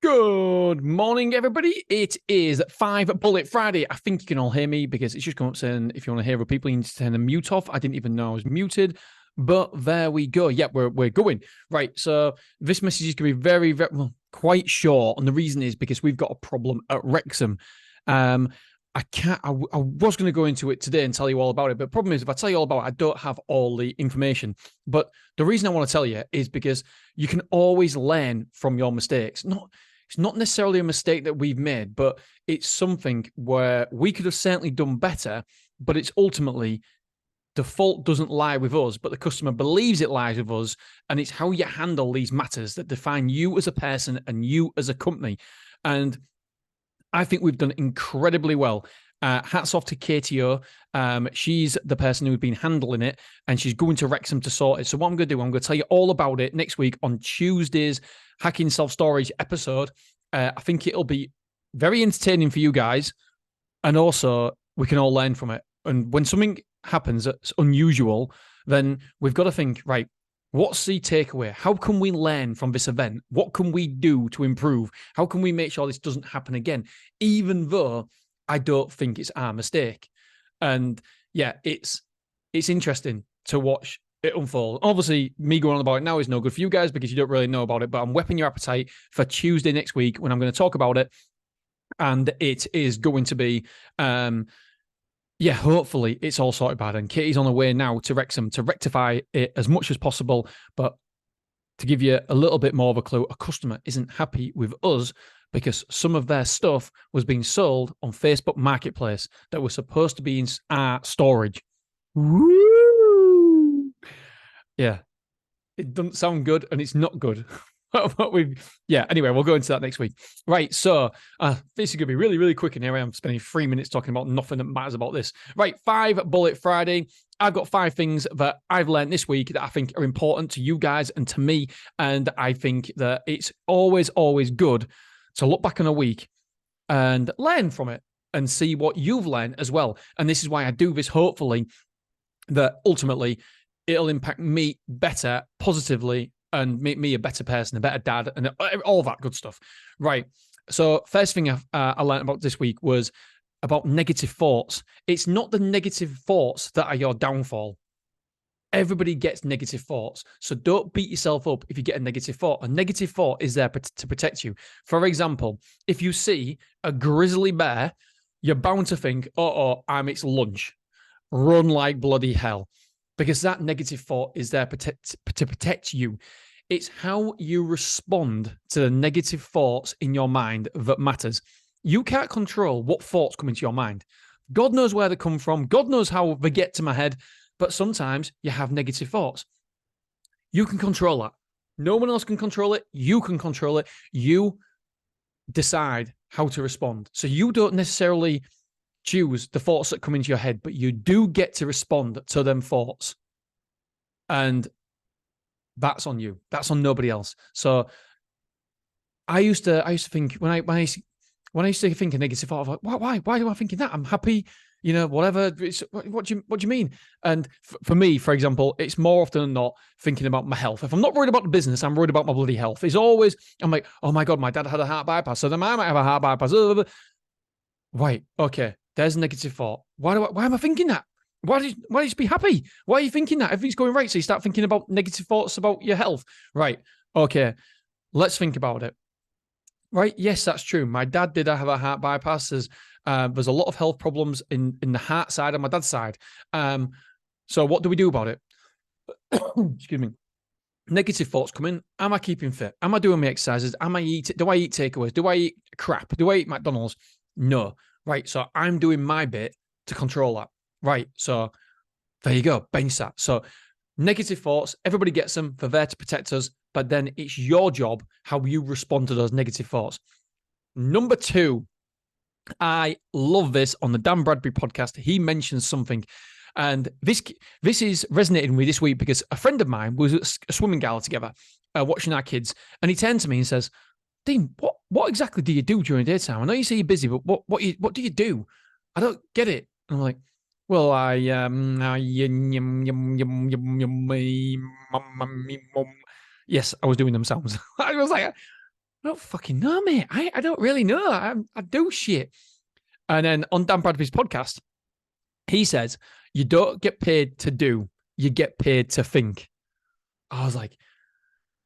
Good morning, everybody. It is 5 Bullet Friday. I think you can all hear me because it's just come up saying if you want to hear other people, you need to turn the mute off. I didn't even know I was muted, but there we go. Yep, we're going. Right, so this message is going to be quite short, and the reason is because we've got a problem at Wrexham. I can't. I was going to go into it today and tell you all about it, but the problem is if I tell you all about it, I don't have all the information. But the reason I want to tell you is because you can always learn from your mistakes. It's not necessarily a mistake that we've made, but it's something where we could have certainly done better, but it's ultimately the fault doesn't lie with us, but the customer believes it lies with us. And it's how you handle these matters that define you as a person and you as a company. And I think we've done incredibly well. Hats off to KTO. She's the person who's been handling it, and she's going to Wrexham to sort it. So what I'm going to do, I'm going to tell you all about it next week on Tuesday's Hacking Self-Storage episode. I think it'll be very entertaining for you guys, and also we can all learn from it. And when something happens that's unusual, then we've got to think, right, what's the takeaway? How can we learn from this event? What can we do to improve? How can we make sure this doesn't happen again? Even though I don't think it's our mistake. And yeah, it's interesting to watch it unfold. Obviously, me going on about it now is no good for you guys because you don't really know about it, but I'm whetting your appetite for Tuesday next week when I'm going to talk about it. And it is going to be hopefully it's all sorted by then. Katie's on her way now to Wrexham to rectify it as much as possible. But to give you a little bit more of a clue, a customer isn't happy with us because some of their stuff was being sold on Facebook Marketplace that was supposed to be in our storage. Woo! Yeah, it doesn't sound good and it's not good. Anyway, we'll go into that next week. Right, so this is going to be really, really quick, and here I am spending 3 minutes talking about nothing that matters about this. Right, 5 Bullet Friday. I've got 5 things that I've learned this week that I think are important to you guys and to me, and I think that it's always, always good to look back on a week and learn from it and see what you've learned as well. And this is why I do this, hopefully, that ultimately it'll impact me better, positively, and make me a better person, a better dad, and all that good stuff. Right. So first thing I learned about this week was about negative thoughts. It's not the negative thoughts that are your downfall. Everybody gets negative thoughts. So don't beat yourself up if you get a negative thought. A negative thought is there to protect you. For example, if you see a grizzly bear, you're bound to think, I'm its lunch. Run like bloody hell. Because that negative thought is there to protect you. It's how you respond to the negative thoughts in your mind that matters. You can't control what thoughts come into your mind. God knows where they come from. God knows how they get to my head. But sometimes you have negative thoughts. You can control that. No one else can control it. You can control it. You decide how to respond. So you don't necessarily choose the thoughts that come into your head, but you do get to respond to them thoughts. And that's on you. That's on nobody else. So I used to think when I used to think a negative thought, I was like, why do I think that? I'm happy, whatever. What do you mean? And for me, for example, it's more often than not thinking about my health. If I'm not worried about the business, I'm worried about my bloody health. It's always, I'm like, oh my God, my dad had a heart bypass, so then I might have a heart bypass. Right, okay. There's a negative thought. Why am I thinking that? Why do you just be happy? Why are you thinking that? Everything's going right. So you start thinking about negative thoughts about your health. Right. Okay. Let's think about it. Right. Yes, that's true. My dad did have a heart bypass. There's a lot of health problems in the heart side on my dad's side. So what do we do about it? Excuse me. Negative thoughts come in. Am I keeping fit? Am I doing my exercises? Do I eat takeaways? Do I eat crap? Do I eat McDonald's? No. Right. So I'm doing my bit to control that. Right. So there you go. Bench that. So negative thoughts, everybody gets them. They're there to protect us. But then it's your job how you respond to those negative thoughts. Number 2, I love this on the Dan Bradbury podcast. He mentions something. And this is resonating with me this week because a friend of mine was at a swimming gala together watching our kids. And he turned to me and says, Dean, what exactly do you do during the daytime? I know you say you're busy, but what do you do? I don't get it. And I'm like, well, yes, I was doing them sounds. I was like, I don't fucking know, mate. I don't really know. I do shit. And then on Dan Bradbury's podcast, he says, you don't get paid to do, you get paid to think. I was like,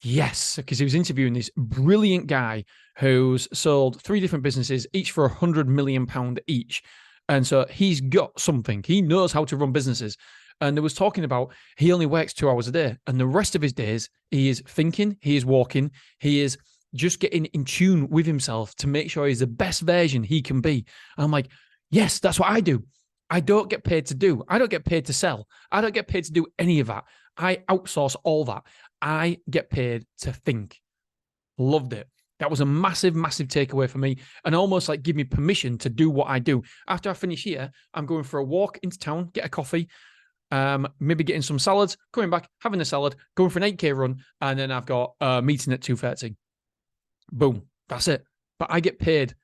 yes, because he was interviewing this brilliant guy who's sold 3 different businesses, each for £100 million each. And so he's got something. He knows how to run businesses. And there was talking about he only works 2 hours a day. And the rest of his days, he is thinking, he is walking, he is just getting in tune with himself to make sure he's the best version he can be. And I'm like, yes, that's what I do. I don't get paid to do. I don't get paid to sell. I don't get paid to do any of that. I outsource all that. I get paid to think. Loved it. That was a massive, massive takeaway for me, and almost like give me permission to do what I do. After I finish here, I'm going for a walk into town, get a coffee, maybe getting some salads, coming back, having a salad, going for an 8K run, and then I've got a meeting at 2:30. Boom. That's it. But I get paid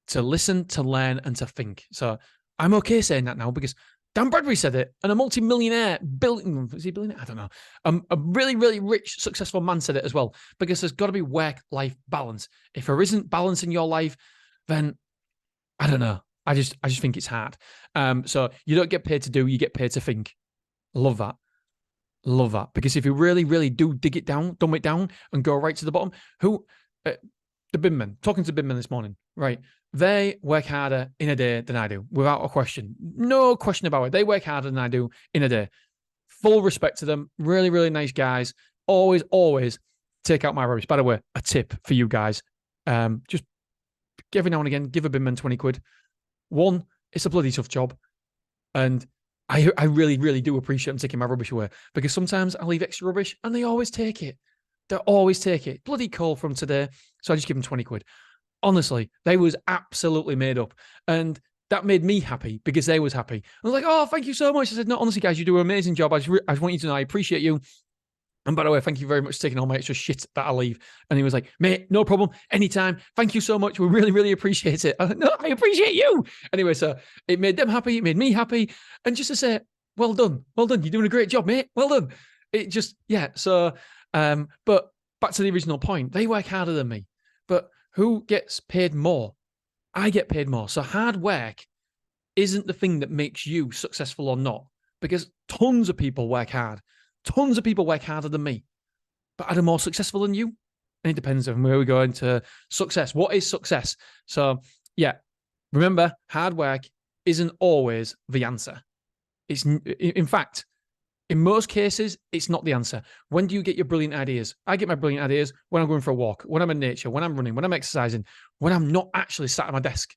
to listen, to learn, and to think. So I'm okay saying that now because Dan Bradbury said it, and a multi-millionaire, is he a billionaire? I don't know. A really, really rich, successful man said it as well, because there's got to be work-life balance. If there isn't balance in your life, then I don't know. I just think it's hard. So you don't get paid to do, you get paid to think. Love that. Love that. Because if you really, really do dig it down, dumb it down, and go right to the bottom, the binmen, talking to binmen this morning, right? They work harder in a day than I do, without a question. No question about it. They work harder than I do in a day. Full respect to them. Really, really nice guys. Always, always take out my rubbish. By the way, a tip for you guys. Just every now and again, give a binman 20 quid. One, it's a bloody tough job. And I really, really do appreciate them taking my rubbish away, because sometimes I leave extra rubbish and they always take it. They always take it. Bloody cold from today. So I just give them 20 quid. Honestly, they was absolutely made up. And that made me happy because they was happy. I was like, oh, thank you so much. I said, no, honestly, guys, you do an amazing job. I just want you to know I appreciate you. And by the way, thank you very much for taking all my extra shit that I leave. And he was like, mate, no problem. Anytime. Thank you so much. We really, really appreciate it. I was like, no, I appreciate you. Anyway, so it made them happy. It made me happy. And just to say, well done. Well done. You're doing a great job, mate. Well done. It just, yeah. So, but back to the original point, they work harder than me. But who gets paid more? I get paid more. So hard work isn't the thing that makes you successful or not, because tons of people work hard. Tons of people work harder than me, but are they more successful than you? And it depends on where we go into success. What is success? So yeah, remember, hard work isn't always the answer. It's, in fact, in most cases, it's not the answer. When do you get your brilliant ideas? I get my brilliant ideas when I'm going for a walk, when I'm in nature, when I'm running, when I'm exercising, when I'm not actually sat at my desk.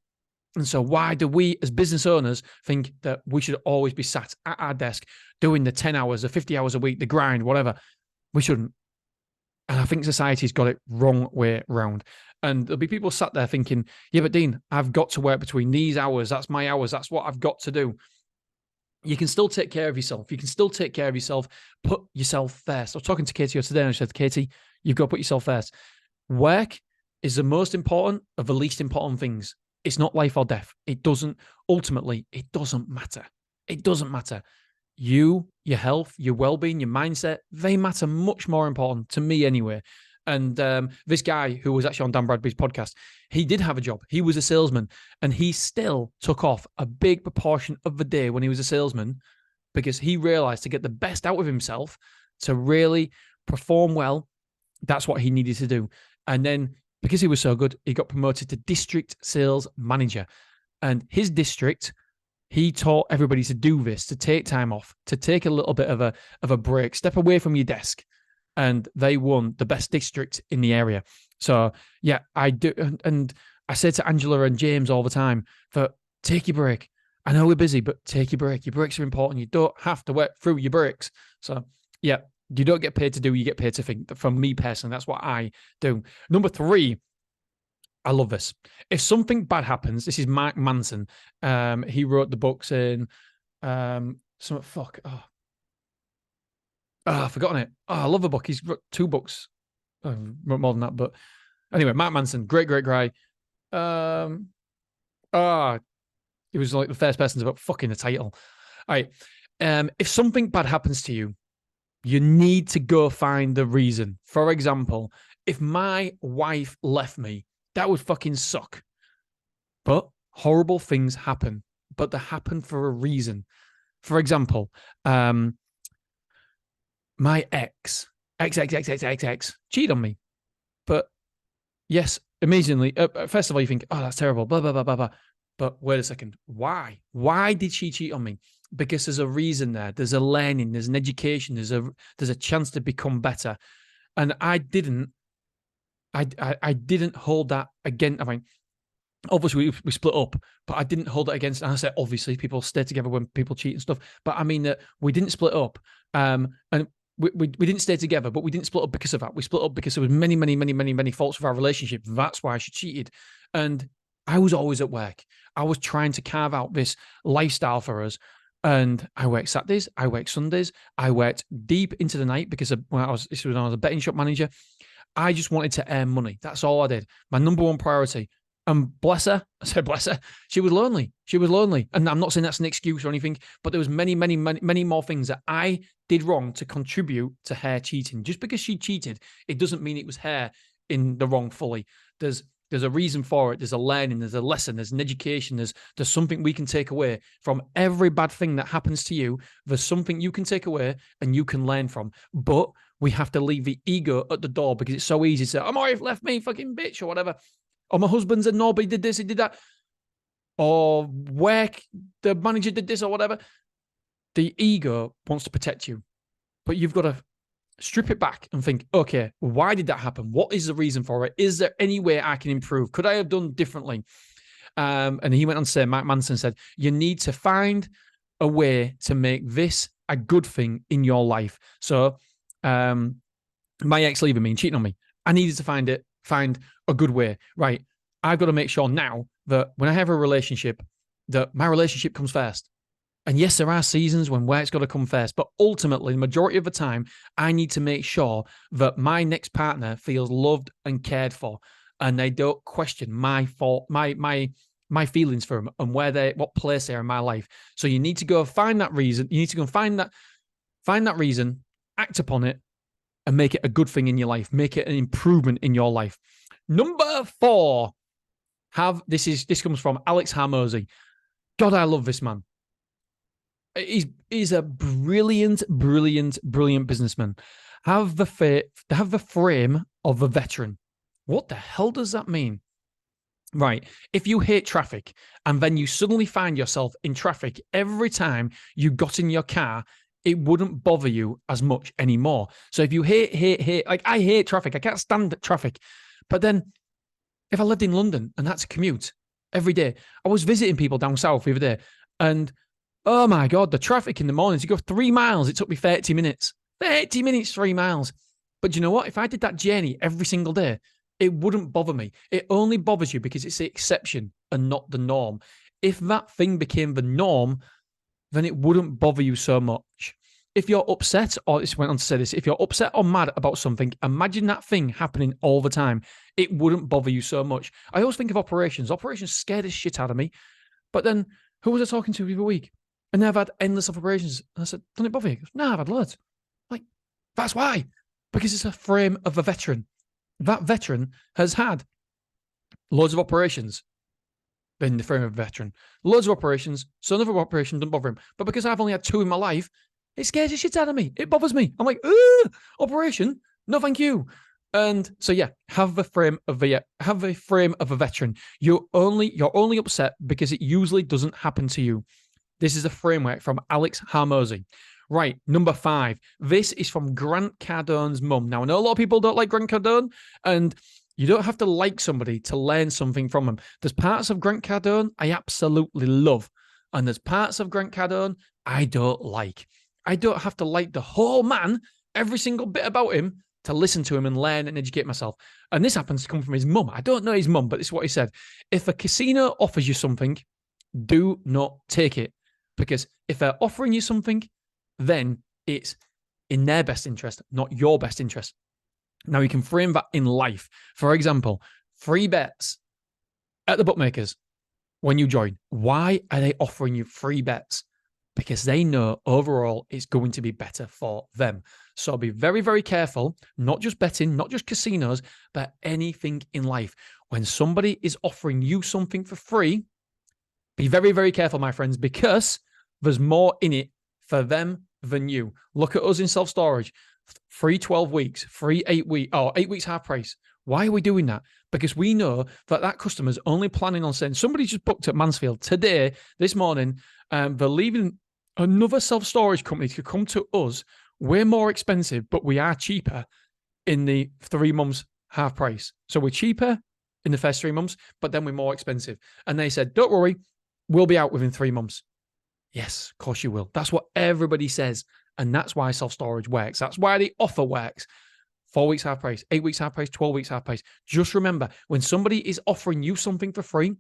And so why do we as business owners think that we should always be sat at our desk doing the 10 hours, the 50 hours a week, the grind, whatever? We shouldn't. And I think society's got it wrong way round. And there'll be people sat there thinking, yeah, but Dean, I've got to work between these hours. That's my hours. That's what I've got to do. You can still take care of yourself. You can still take care of yourself. Put yourself first. I was talking to Katie today and I said, Katie, you've got to put yourself first. Work is the most important of the least important things. It's not life or death. It doesn't matter. It doesn't matter. You, your health, your well-being, your mindset, they matter much more important to me anyway. And this guy who was actually on Dan Bradbury's podcast, he did have a job. He was a salesman, and he still took off a big proportion of the day when he was a salesman, because he realized to get the best out of himself, to really perform well, that's what he needed to do. And then because he was so good, he got promoted to district sales manager. And his district, he taught everybody to do this, to take time off, to take a little bit of a break, step away from your desk. And they won the best district in the area. So yeah, I do. And I say to Angela and James all the time that take your break. I know we're busy, but take your break. Your breaks are important. You don't have to work through your breaks. So yeah, you don't get paid to do, you get paid to think. For me personally, that's what I do. Number 3, I love this. If something bad happens, this is Mark Manson. He wrote the books in I've forgotten it. Oh, I love the book. He's wrote 2 books. Wrote more than that, but anyway, Mark Manson, great guy. He was like the first person to put fucking the title. All right. If something bad happens to you, you need to go find the reason. For example, If my wife left me, that would fucking suck. But horrible things happen, but they happen for a reason. For example, my ex cheated on me. But yes, amazingly, first of all, you think, oh, that's terrible, blah, blah, blah, blah, blah. But wait a second. Why? Why did she cheat on me? Because there's a reason there. There's a learning. There's an education. There's a chance to become better. And I didn't hold that again. I mean, obviously we split up, but I didn't hold it against. And I said, obviously, people stay together when people cheat and stuff. But I mean that we didn't split up, and we didn't stay together, but we didn't split up because of that. We split up because there was many faults with our relationship. That's why she cheated. And I was always at work. I was trying to carve out this lifestyle for us. And I worked Saturdays, I worked Sundays, I worked deep into the night because when I was a betting shop manager. I just wanted to earn money. That's all I did. My number one priority. And bless her, I said bless her, she was lonely. She was lonely. And I'm not saying that's an excuse or anything, but there was many more things that I did wrong to contribute to her cheating. Just because she cheated, it doesn't mean it was her in the wrong fully. There's a reason for it. There's a learning, there's a lesson, there's an education, there's something we can take away from every bad thing that happens to you. There's something you can take away and you can learn from. But we have to leave the ego at the door because it's so easy to say, oh, my wife left me, fucking bitch, or whatever. Or my husband said no, but he did this, he did that. Or work, the manager did this or whatever. The ego wants to protect you. But you've got to strip it back and think, okay, why did that happen? What is the reason for it? Is there any way I can improve? Could I have done differently? And he went on to say, Mark Manson said, you need to find a way to make this a good thing in your life. So my ex leaving me and cheating on me, I needed to find a good way. Right. I've got to make sure now that when I have a relationship, that my relationship comes first. And yes, there are seasons when work's got to come first, but ultimately, the majority of the time, I need to make sure that my next partner feels loved and cared for, and they don't question my feelings for them and what place they are in my life. So you need to go find that reason. You need to go find that reason, act upon it, and make it a good thing in your life. Make it an improvement in your life. Number 4, this comes from Alex Harmozy. God, I love this man. He's a brilliant businessman. Have the frame of a veteran. What the hell does that mean? Right. If you hate traffic and then you suddenly find yourself in traffic every time you got in your car, it wouldn't bother you as much anymore. So if you hate, like I hate traffic, I can't stand traffic. But then if I lived in London and that's a commute every day, I was visiting people down south the other day, and oh my God, the traffic in the mornings, you go 3 miles, it took me 30 minutes. 30 minutes, 3 miles. But you know what? If I did that journey every single day, it wouldn't bother me. It only bothers you because it's the exception and not the norm. If that thing became the norm, then it wouldn't bother you so much. If you're upset, or this went on to say this, if you're upset or mad about something, imagine that thing happening all the time. It wouldn't bother you so much. I always think of operations. Operations scare the shit out of me. But then, who was I talking to the other week? And they've had endless operations. And I said, doesn't it bother you? He goes, no, I've had loads. Like, that's why. Because it's a frame of a veteran. That veteran has had loads of operations in the frame of a veteran. Loads of operations. So another operation doesn't bother him. But because I've only had 2 in my life, it scares the shit out of me. It bothers me. I'm like, operation? No, thank you. And so, yeah, have the frame of a veteran. You're only upset because it usually doesn't happen to you. This is a framework from Alex Harmozy. Right, number 5. This is from Grant Cardone's mum. Now, I know a lot of people don't like Grant Cardone, and you don't have to like somebody to learn something from them. There's parts of Grant Cardone I absolutely love, and there's parts of Grant Cardone I don't like. I don't have to like the whole man, every single bit about him, to listen to him and learn and educate myself. And this happens to come from his mum. I don't know his mum, but this is what he said. If a casino offers you something, do not take it. Because if they're offering you something, then it's in their best interest, not your best interest. Now, you can frame that in life. For example, free bets at the bookmakers when you join. Why are they offering you free bets? because they know overall it's going to be better for them. So be very, very careful, not just betting, not just casinos, but anything in life. When somebody is offering you something for free, be very, very careful, my friends, because there's more in it for them than you. Look at us in self-storage. Free 12 weeks, free 8 weeks, 8 weeks half price. Why are we doing that? Because we know that customer's only planning on saying, somebody just booked at Mansfield today, this morning, they're leaving another self-storage company to come to us. We're more expensive, but we are cheaper in the 3 months half price. So we're cheaper in the first 3 months, but then we're more expensive. And they said, don't worry, we'll be out within 3 months. Yes, of course you will. That's what everybody says. And that's why self-storage works. That's why the offer works. 4 weeks half price, 8 weeks half price, 12 weeks half price. Just remember, when somebody is offering you something for free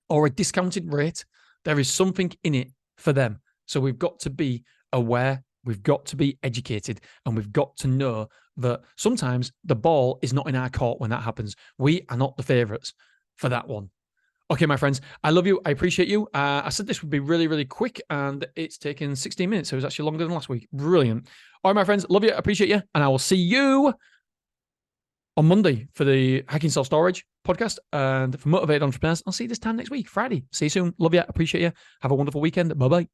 or a discounted rate, there is something in it for them. So we've got to be aware, we've got to be educated, and we've got to know that sometimes the ball is not in our court when that happens. We are not the favorites for that one. Okay, my friends, I love you. I appreciate you. I said this would be really, really quick, and it's taken 16 minutes. So it was actually longer than last week. Brilliant. All right, my friends, love you. Appreciate you. And I will see you on Monday for the Hacking Self-Storage podcast. And for Motivated Entrepreneurs, I'll see you this time next week, Friday. See you soon. Love you. Appreciate you. Have a wonderful weekend. Bye-bye.